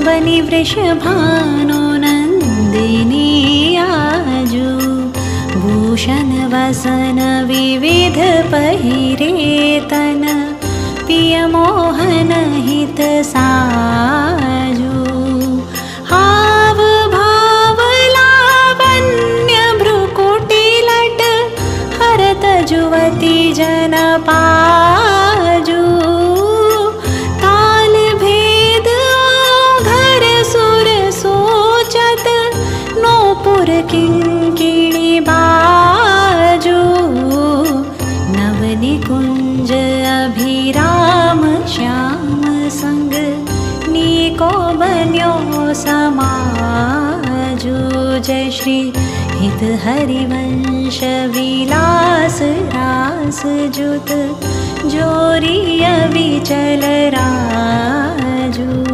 वनि वृषभानो नन्दिनी आजु भूषण वसन विविध पहिरे तन पिय मोहन हित साजु हाव भाव लावण्य भ्रुकुटी लट हरत जुवती जन पाजु ताल भेद घर सुर सोचत नोपुर किंकिणी बाजु नवनिकुंज अभिराम श्याम संग नीको बन्यो समाजु जय श्री हित हरिवंश विलास रास जुत जोरी अविचल राजू।